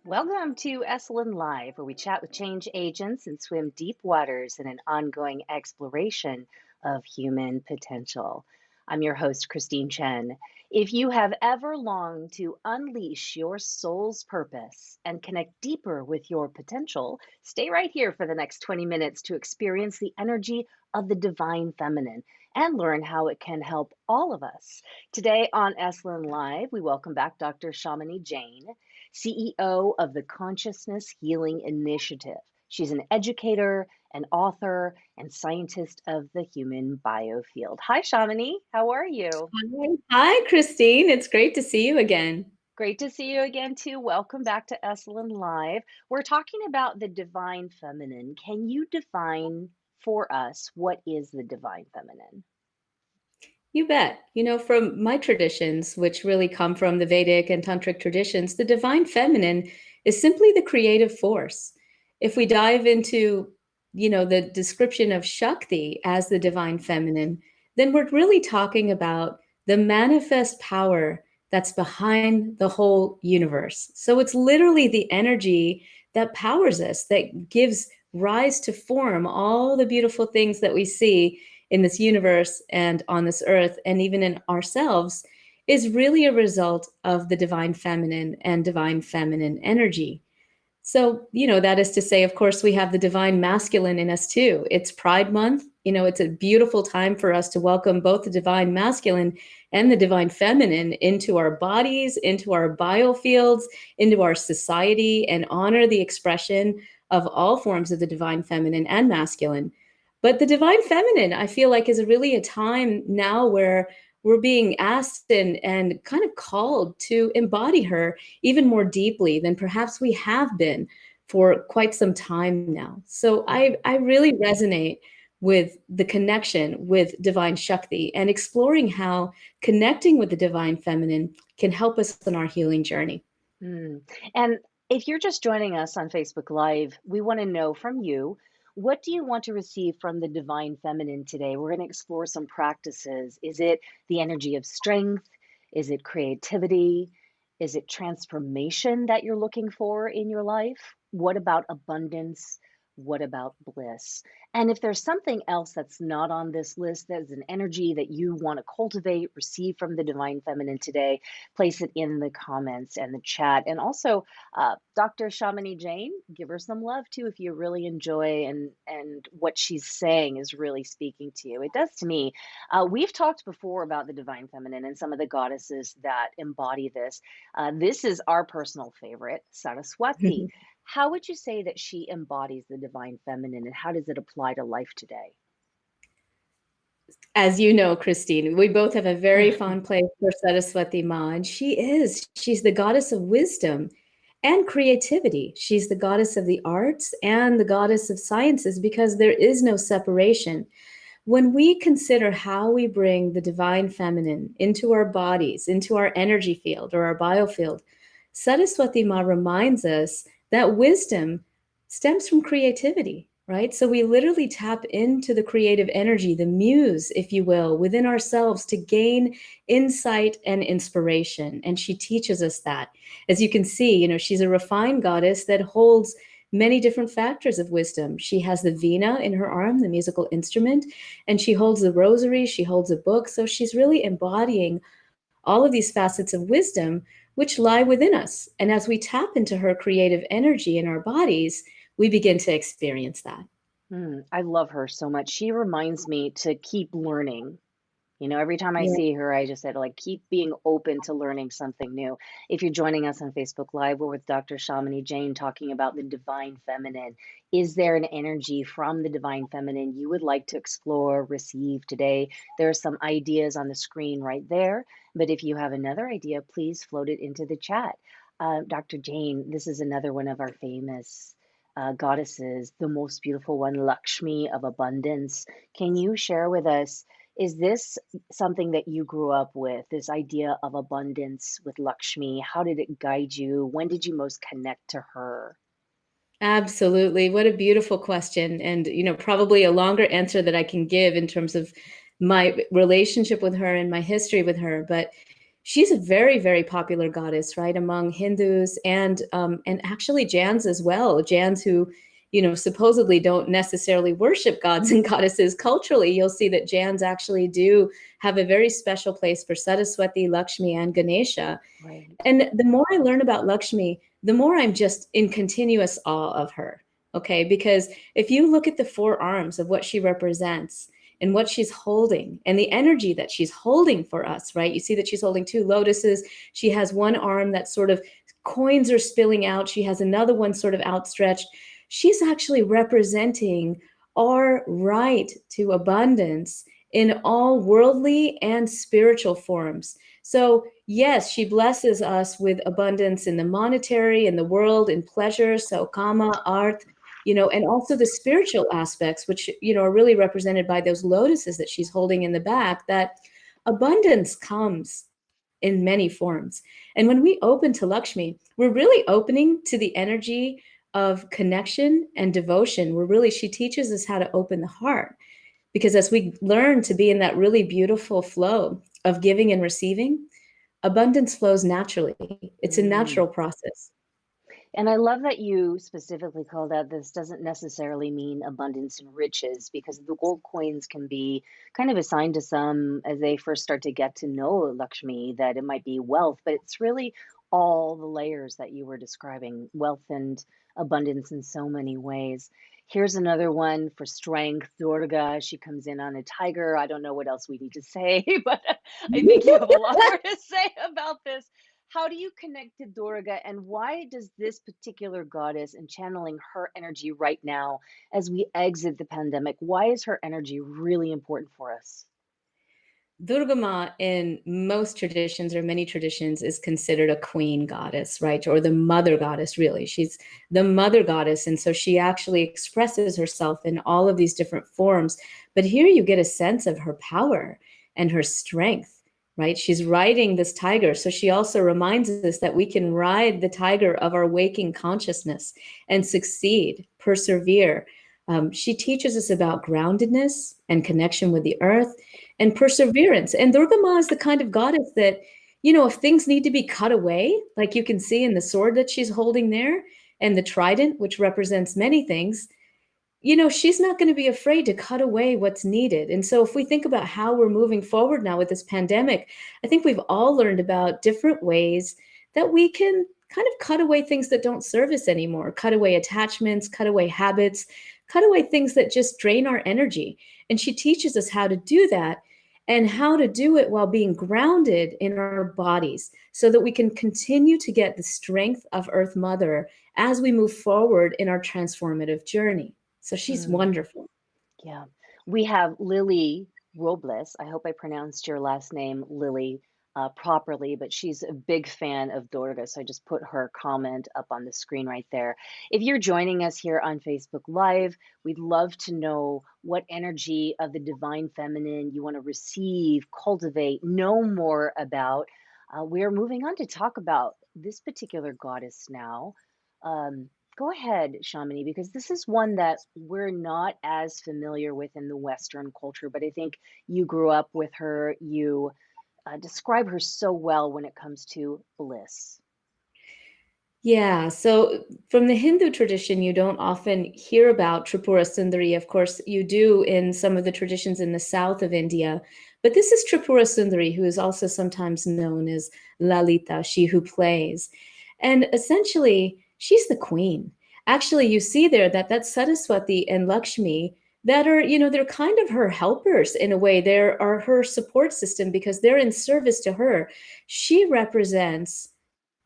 Welcome to Esalen Live, where we chat with change agents and swim deep waters in an ongoing exploration of human potential. I'm your host, Christine Chen. If you have ever longed to unleash your soul's purpose and connect deeper with your potential, stay right here for the next 20 minutes to experience the energy of the divine feminine and learn how it can help all of us. Today on Esalen Live, we welcome back Dr. Shamini Jain, CEO of the Consciousness Healing Initiative. She's an educator, an author, and scientist of the human biofield. Hi, Shamini. How are you? Hi, Christine. It's great to see you again. Great to see you again, too. Welcome back to Esalen Live. We're talking about the divine feminine. Can you define for us what is the divine feminine? You bet. From my traditions, which really come from the Vedic and Tantric traditions, the divine feminine is simply the creative force. If we dive into, the description of Shakti as the divine feminine, then we're really talking about the manifest power that's behind the whole universe. So it's literally the energy that powers us, that gives rise to form all the beautiful things that we see in this universe and on this earth and even in ourselves, is really a result of the divine feminine and divine feminine energy. So, that is to say, of course, we have the divine masculine in us too. It's Pride Month. It's a beautiful time for us to welcome both the divine masculine and the divine feminine into our bodies, into our biofields, into our society, and honor the expression of all forms of the divine feminine and masculine. But the divine feminine, I feel like, is really a time now where we're being asked and kind of called to embody her even more deeply than perhaps we have been for quite some time now. So I really resonate with the connection with divine Shakti and exploring how connecting with the divine feminine can help us on our healing journey. And if you're just joining us on Facebook Live, we want to know from you, what do you want to receive from the divine feminine today? We're going to explore some practices. Is it the energy of strength? Is it creativity? Is it transformation that you're looking for in your life? What about abundance? What about bliss? And if there's something else that's not on this list, that is an energy that you want to cultivate, receive from the divine feminine today, place it in the comments and the chat. And also, Dr. Shamini Jain, give her some love too if you really enjoy and what she's saying is really speaking to you. It does to me. We've talked before about the divine feminine and some of the goddesses that embody this. This is our personal favorite, Saraswati. How would you say that she embodies the divine feminine, and how does it apply to life today? As you know, Christine, we both have a very fond place for Saraswati Ma, and she's the goddess of wisdom and creativity. She's the goddess of the arts and the goddess of sciences, because there is no separation. When we consider how we bring the divine feminine into our bodies, into our energy field or our biofield, Saraswati Ma reminds us that wisdom stems from creativity, right? So we literally tap into the creative energy, the muse, if you will, within ourselves to gain insight and inspiration. And she teaches us that. As you can see, she's a refined goddess that holds many different factors of wisdom. She has the veena in her arm, the musical instrument, and she holds the rosary, she holds a book. So she's really embodying all of these facets of wisdom, which lie within us. And as we tap into her creative energy in our bodies, we begin to experience that. I love her so much. She reminds me to keep learning. Every time I Yeah. see her, I just said, like, keep being open to learning something new. If you're joining us on Facebook Live, we're with Dr. Shamini Jain talking about the divine feminine. Is there an energy from the divine feminine you would like to explore, receive today? There are some ideas on the screen right there. But if you have another idea, please float it into the chat. Dr. Jain, this is another one of our famous goddesses, the most beautiful one, Lakshmi of abundance. Can you share with us? Is this something that you grew up with, this idea of abundance with Lakshmi? How did it guide you? When did you most connect to her? Absolutely. What a beautiful question. And, probably a longer answer that I can give in terms of my relationship with her and my history with her. But she's a very, very popular goddess, right, among Hindus and actually Jains as well. Jains who, supposedly don't necessarily worship gods and goddesses culturally. You'll see that Jains actually do have a very special place for Saraswati, Lakshmi, and Ganesha. Right. And the more I learn about Lakshmi, the more I'm just in continuous awe of her. Okay. Because if you look at the four arms of what she represents and what she's holding and the energy that she's holding for us, right? You see that she's holding two lotuses. She has one arm that sort of coins are spilling out. She has another one sort of outstretched. She's actually representing our right to abundance in all worldly and spiritual forms. So, yes, she blesses us with abundance in the monetary, in the world, in pleasure, so kama, art, and also the spiritual aspects, which, are really represented by those lotuses that she's holding in the back, that abundance comes in many forms. And when we open to Lakshmi, we're really opening to the energy of connection and devotion. She teaches us how to open the heart. Because as we learn to be in that really beautiful flow of giving and receiving, abundance flows naturally. It's a Mm. natural process. And I love that you specifically called out this doesn't necessarily mean abundance and riches, because the gold coins can be kind of assigned to some as they first start to get to know Lakshmi, that it might be wealth, but it's really all the layers that you were describing, wealth and abundance in so many ways. Here's another one for strength, Durga. She comes in on a tiger. I don't know what else we need to say, but I think you have a lot more to say about this. How do you connect to Durga, and why does this particular goddess and channeling her energy right now as we exit the pandemic, why is her energy really important for us? Durga Ma, in most traditions or many traditions, is considered a queen goddess, right? Or the mother goddess, really. She's the mother goddess. And so she actually expresses herself in all of these different forms. But here you get a sense of her power and her strength, right? She's riding this tiger. So she also reminds us that we can ride the tiger of our waking consciousness and succeed, persevere. She teaches us about groundedness and connection with the earth and perseverance. And Durga Ma is the kind of goddess that, if things need to be cut away, like you can see in the sword that she's holding there and the trident, which represents many things, she's not going to be afraid to cut away what's needed. And so if we think about how we're moving forward now with this pandemic, I think we've all learned about different ways that we can kind of cut away things that don't serve us anymore, cut away attachments, cut away habits, cut away things that just drain our energy. And she teaches us how to do that and how to do it while being grounded in our bodies so that we can continue to get the strength of Earth Mother as we move forward in our transformative journey. So she's Mm. wonderful. Yeah. We have Lily Robles. I hope I pronounced your last name, Lily, properly, but she's a big fan of Durga. So I just put her comment up on the screen right there. If you're joining us here on Facebook Live, we'd love to know what energy of the divine feminine you want to receive, cultivate, know more about. We're moving on to talk about this particular goddess now. Go ahead, Shamini, because this is one that we're not as familiar with in the Western culture, but I think you grew up with her. You describe her so well when it comes to bliss. Yeah, so from the Hindu tradition, you don't often hear about Tripura Sundari. Of course, you do in some of the traditions in the south of India, But this is Tripura Sundari, who is also sometimes known as Lalita, she who plays. And essentially, she's the queen. Actually, you see there that that's Saraswati and Lakshmi that are, they're kind of her helpers in a way. They are her support system because they're in service to her. She represents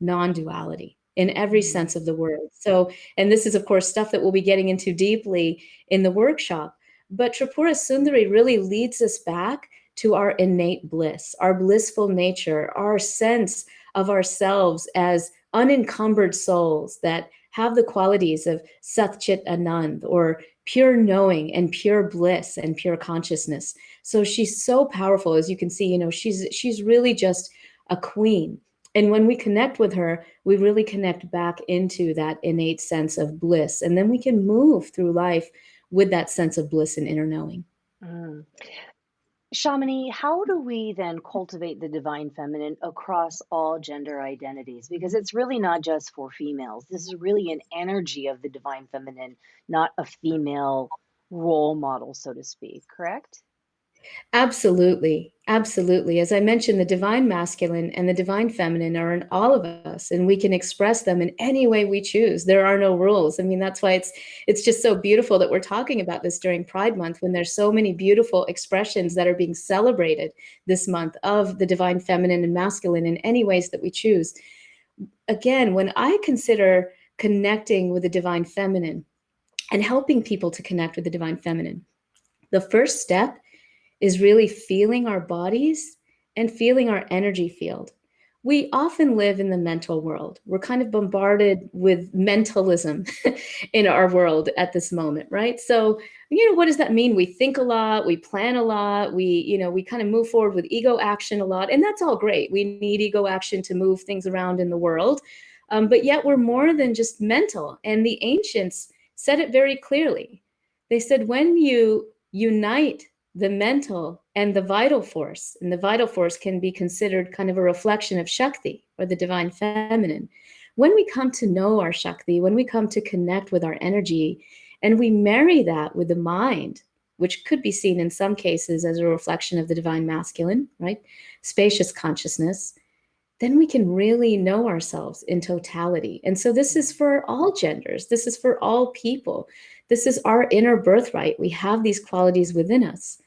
non-duality in every Mm. sense of the word. So, and this is, of course, stuff that we'll be getting into deeply in the workshop. But Tripura Sundari really leads us back to our innate bliss, our blissful nature, our sense of ourselves as unencumbered souls that have the qualities of Sat Chit Anand, or pure knowing and pure bliss and pure consciousness. So she's so powerful. As you can see, she's really just a queen. And when we connect with her, we really connect back into that innate sense of bliss. And then we can move through life with that sense of bliss and inner knowing. Mm. Shamini, how do we then cultivate the divine feminine across all gender identities? Because it's really not just for females. This is really an energy of the divine feminine, not a female role model, so to speak, correct? Absolutely. Absolutely. As I mentioned, the divine masculine and the divine feminine are in all of us, and we can express them in any way we choose. There are no rules. I mean, that's why it's just so beautiful that we're talking about this during Pride Month, when there's so many beautiful expressions that are being celebrated this month of the divine feminine and masculine in any ways that we choose. Again, when I consider connecting with the divine feminine and helping people to connect with the divine feminine, the first step is really feeling our bodies and feeling our energy field. We often live in the mental world. We're kind of bombarded with mentalism in our world at this moment, right? So, what does that mean? We think a lot, we plan a lot, we kind of move forward with ego action a lot, and that's all great. We need ego action to move things around in the world. But yet we're more than just mental. And the ancients said it very clearly. They said, when you unite the mental and the vital force, and the vital force can be considered kind of a reflection of Shakti, or the divine feminine. When we come to know our Shakti, when we come to connect with our energy, and we marry that with the mind, which could be seen in some cases as a reflection of the divine masculine, right? Spacious consciousness, then we can really know ourselves in totality. And so this is for all genders. This is for all people. This is our inner birthright. We have these qualities within us.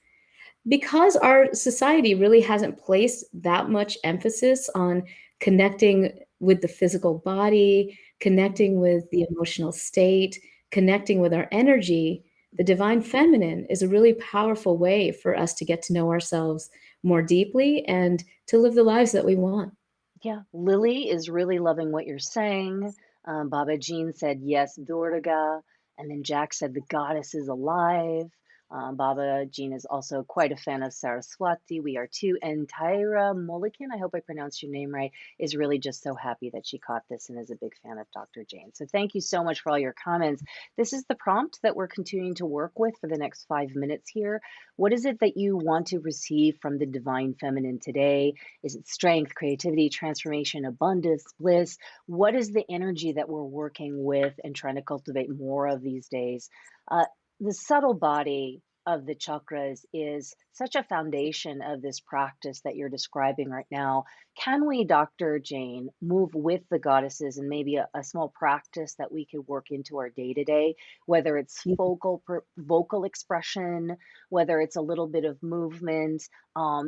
Because our society really hasn't placed that much emphasis on connecting with the physical body, connecting with the emotional state, connecting with our energy, the divine feminine is a really powerful way for us to get to know ourselves more deeply and to live the lives that we want. Yeah, Lily is really loving what you're saying. Baba Jean said, yes, Durga. And then Jack said, the goddess is alive. Baba Jean is also quite a fan of Saraswati. We are too. And Tyra Mulligan, I hope I pronounced your name right, is really just so happy that she caught this and is a big fan of Dr. Jane. So thank you so much for all your comments. This is the prompt that we're continuing to work with for the next 5 minutes here. What is it that you want to receive from the divine feminine today? Is it strength, creativity, transformation, abundance, bliss? What is the energy that we're working with and trying to cultivate more of these days? Uh, the subtle body of the chakras is such a foundation of this practice that you're describing right now. Can we, Dr. Jane, move with the goddesses and maybe a small practice that we could work into our day to day, whether it's vocal expression, whether it's a little bit of movement,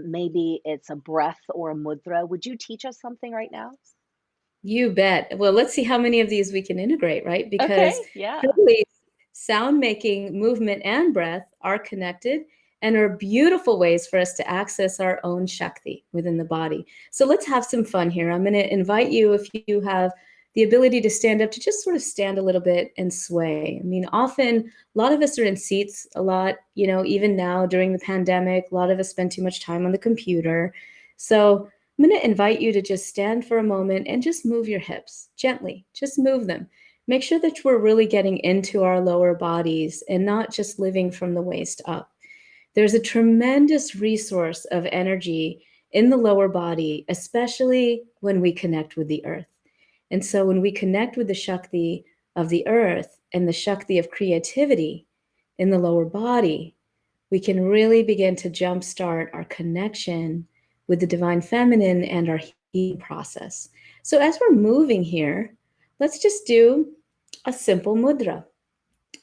maybe it's a breath or a mudra. Would you teach us something right now? You bet. Well, let's see how many of these we can integrate, right? Okay, Because yeah. truly, sound making, movement, and breath are connected and are beautiful ways for us to access our own Shakti within the body. So let's have some fun here. I'm going to invite you, if you have the ability to stand up, to just sort of stand a little bit and sway. I mean, often a lot of us are in seats a lot, even now during the pandemic, a lot of us spend too much time on the computer. So I'm going to invite you to just stand for a moment and just move your hips gently. Just move them. Make sure that we're really getting into our lower bodies and not just living from the waist up. There's a tremendous resource of energy in the lower body, especially when we connect with the earth. And so when we connect with the Shakti of the earth and the Shakti of creativity in the lower body, we can really begin to jumpstart our connection with the divine feminine and our healing process. So as we're moving here, let's just do a simple mudra.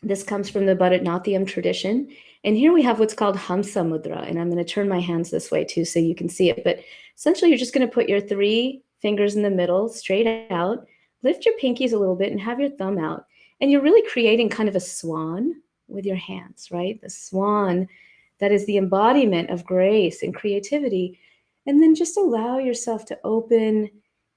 This comes from the Bharatanatyam tradition. And here we have what's called Hamsa Mudra. And I'm going to turn my hands this way too so you can see it. But essentially, you're just going to put your 3 fingers in the middle, straight out, lift your pinkies a little bit and have your thumb out. And you're really creating kind of a swan with your hands, right? The swan that is the embodiment of grace and creativity. And then just allow yourself to open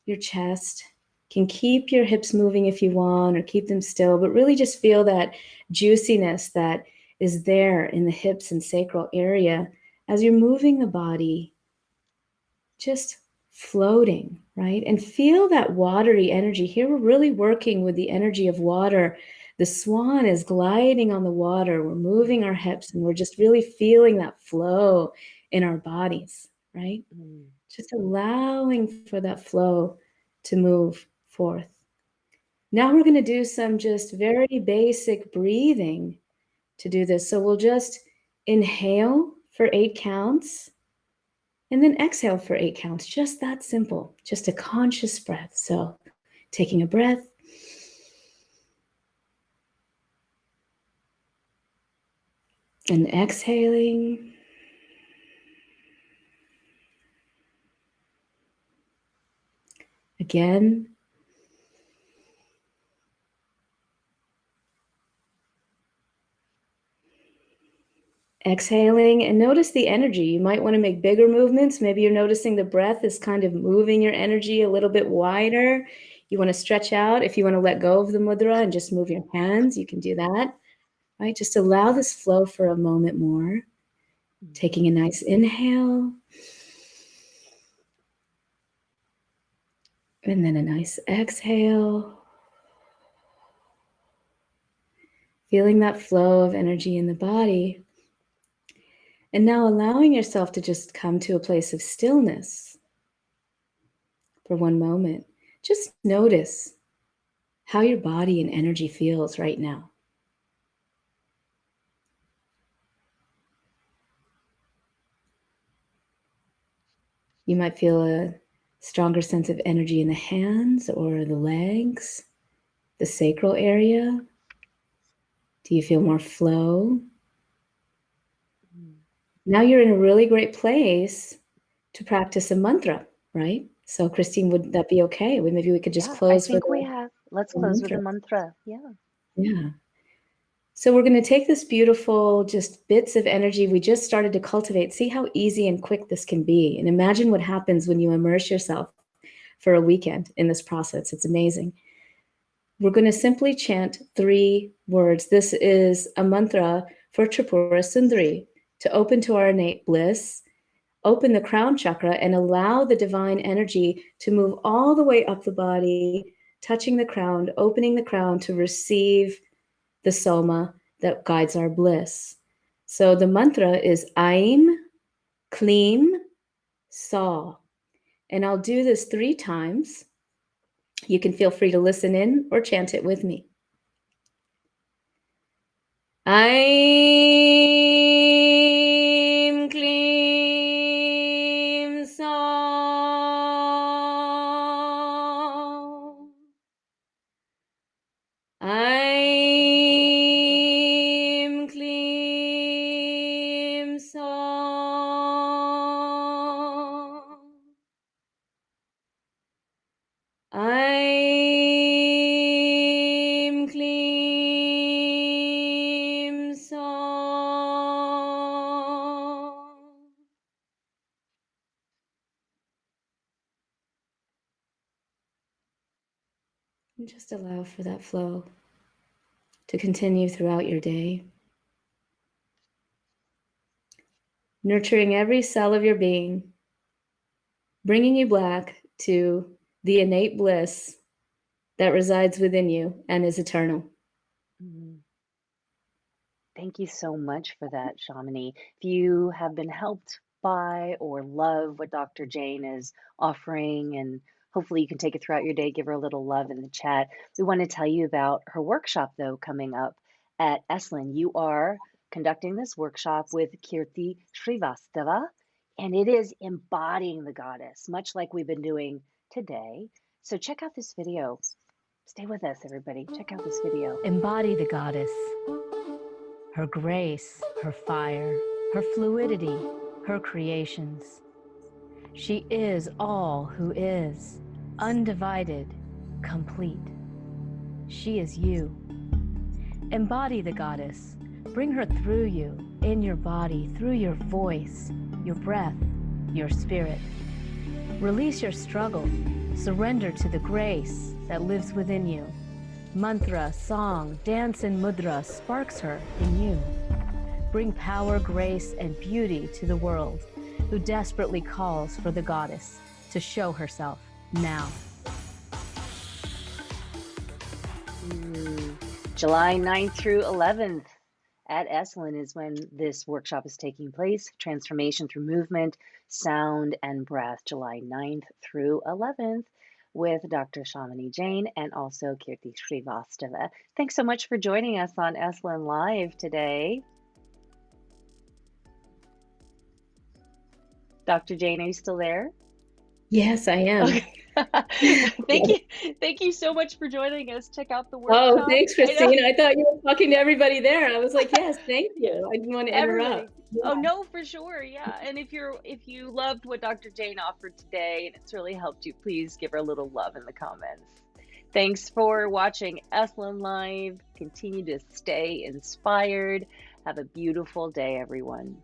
your chest. Can keep your hips moving if you want, or keep them still, but really just feel that juiciness that is there in the hips and sacral area as you're moving the body, just floating, right? And feel that watery energy. Here we're really working with the energy of water. The swan is gliding on the water. We're moving our hips and we're just really feeling that flow in our bodies, right? Just allowing for that flow to move forth. Now we're going to do some just very basic breathing to do this. So we'll just inhale for 8 counts and then exhale for 8 counts. Just that simple, just a conscious breath. So taking a breath. And exhaling. Again. Exhaling, and notice the energy. You might want to make bigger movements. Maybe you're noticing the breath is kind of moving your energy a little bit wider. You want to stretch out. If you want to let go of the mudra and just move your hands, you can do that. Right? Just allow this flow for a moment more. Taking a nice inhale. And then a nice exhale. Feeling that flow of energy in the body. And now allowing yourself to just come to a place of stillness for one moment. Just notice how your body and energy feels right now. You might feel a stronger sense of energy in the hands or the legs, the sacral area. Do you feel more flow? Now you're in a really great place to practice a mantra, right? So Christine, would that be okay? Maybe we could just close I with think we have. Let's a close with mantra. a mantra. Yeah. Yeah. So we're going to take this beautiful, just bits of energy we just started to cultivate. See how easy and quick this can be. And imagine what happens when you immerse yourself for a weekend in this process. It's amazing. We're going to simply chant 3 words. This is a mantra for Tripura Sundari, to open to our innate bliss, open the crown chakra, and allow the divine energy to move all the way up the body, touching the crown, opening the crown to receive the soma that guides our bliss. So the mantra is Aim, Kleem, Saw. And I'll do this 3 times. You can feel free to listen in or chant it with me. Aim, Kleem, Saw. Aim, Kleem, Saw. Aim, Kleem, Saw. And just allow for that flow to continue throughout your day. Nurturing every cell of your being, bringing you back to the innate bliss that resides within you and is eternal. Thank you so much for that, Shamini. If you have been helped by or love what Dr. Jane is offering, and hopefully you can take it throughout your day, give her a little love in the chat. We want to tell you about her workshop, though, coming up at Esalen. You are conducting this workshop with Kirti Srivastava, and it is embodying the goddess, much like we've been doing today. So check out this video. Stay with us, everybody. Check out this video. Embody the goddess, her grace, her fire, her fluidity, her creations. She is all who is, undivided, complete. She is you. Embody the goddess. Bring her through you, in your body, through your voice, your breath, your spirit. Release your struggle. Surrender to the grace that lives within you. Mantra, song, dance, and mudra sparks her in you. Bring power, grace, and beauty to the world who desperately calls for the goddess to show herself now. July 9th through 11th at Esalen is when this workshop is taking place. Transformation through movement, sound, and breath. July 9th through 11th with Dr. Shamini Jain and also Kirti Srivastava. Thanks so much for joining us on Esalen Live today. Dr. Jain, are you still there? Yes, I am. Okay. Thank you so much for joining us. Check out the workshop. Oh, thanks, Christine. I thought you were talking to everybody there. I was like, yes, thank you. I didn't want to interrupt. Yeah. Oh no, for sure. Yeah. And if you loved what Dr. Jain offered today and it's really helped you, please give her a little love in the comments. Thanks for watching Esalen Live. Continue to stay inspired. Have a beautiful day, everyone.